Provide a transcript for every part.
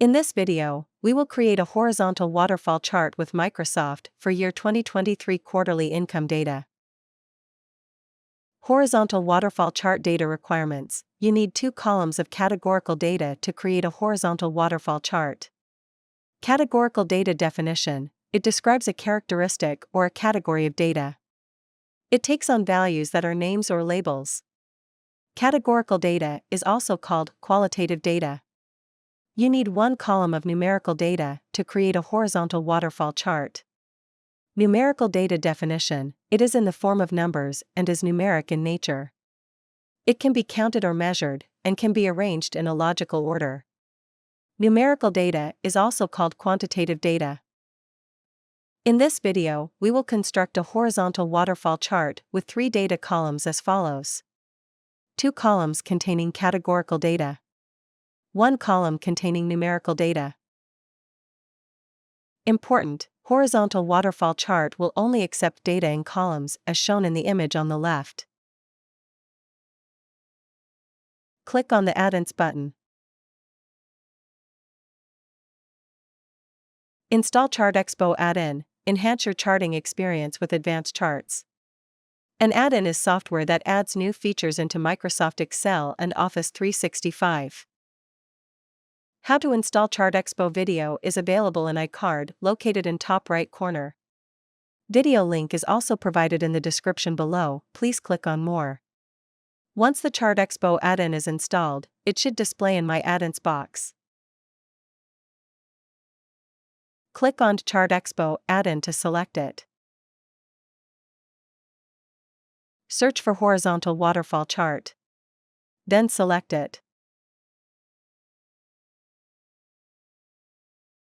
In this video, we will create a horizontal waterfall chart with Microsoft for year 2023 quarterly income data. Horizontal waterfall chart data requirements. You need 2 columns of categorical data to create a horizontal waterfall chart. Categorical data definition. It describes a characteristic or a category of data. It takes on values that are names or labels. Categorical data is also called qualitative data. You need 1 column of numerical data to create a horizontal waterfall chart. Numerical data definition. It is in the form of numbers and is numeric in nature. It can be counted or measured, and can be arranged in a logical order. Numerical data is also called quantitative data. In this video, we will construct a horizontal waterfall chart with 3 data columns as follows. 2 columns containing categorical data. 1 column containing numerical data. Important: horizontal waterfall chart will only accept data in columns as shown in the image on the left. Click on the Add-ins button. Install ChartExpo add-in. Enhance your charting experience with advanced charts. An add-in is software that adds new features into Microsoft Excel and Office 365. How to install ChartExpo video is available in iCard located in top right corner. Video link is also provided in the description below. Please click on More. Once the ChartExpo add-in is installed, it should display in My Add-ins box. Click on ChartExpo add-in to select it. Search for horizontal waterfall chart. Then select it.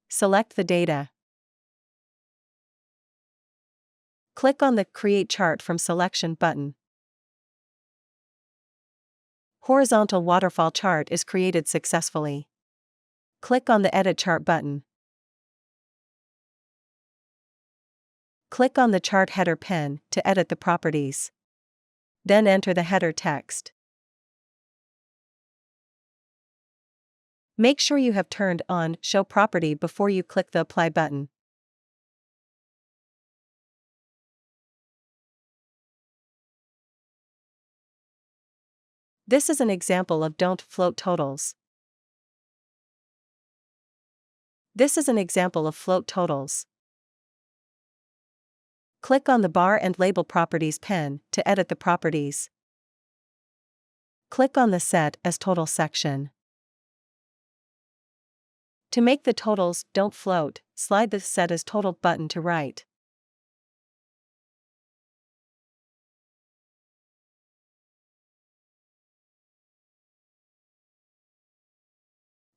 Select the data. Click on the Create Chart from Selection button. Horizontal waterfall chart is created successfully. Click on the Edit Chart button. Click on the chart header pen to edit the properties. Then enter the header text. Make sure you have turned on Show Property before you click the Apply button. This is an example of Don't Float Totals. This is an example of float totals. Click on the Bar and Label Properties pen to edit the properties. Click on the Set as Total section. To make the totals don't float, slide the Set as Total button to right.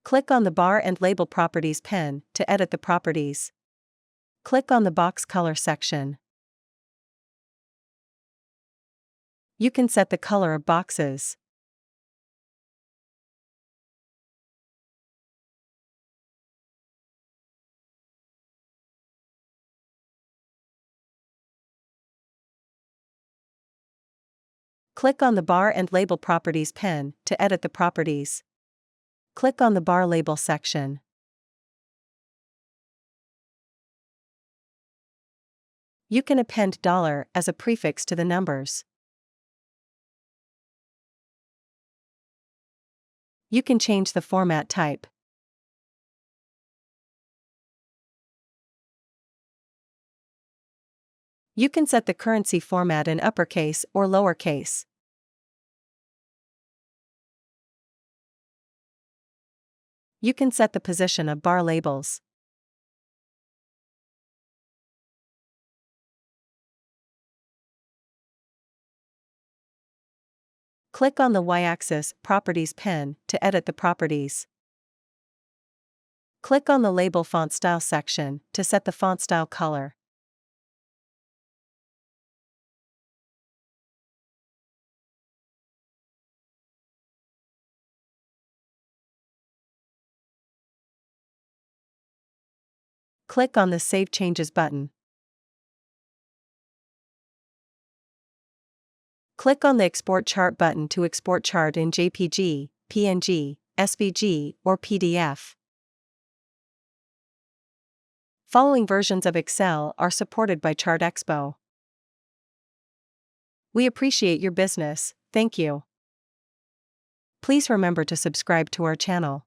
Click on the Bar and Label Properties pen to edit the properties. Click on the Box Color section. You can set the color of boxes. Click on the Bar and Label Properties pen to edit the properties. Click on the Bar Label section. You can append $ as a prefix to the numbers. You can change the format type. You can set the currency format in uppercase or lowercase. You can set the position of bar labels. Click on the Y-axis Properties pen to edit the properties. Click on the Label Font Style section to set the font style color. Click on the Save Changes button. Click on the Export Chart button to export chart in JPG, PNG, SVG, or PDF. Following versions of Excel are supported by ChartExpo. We appreciate your business, thank you. Please remember to subscribe to our channel.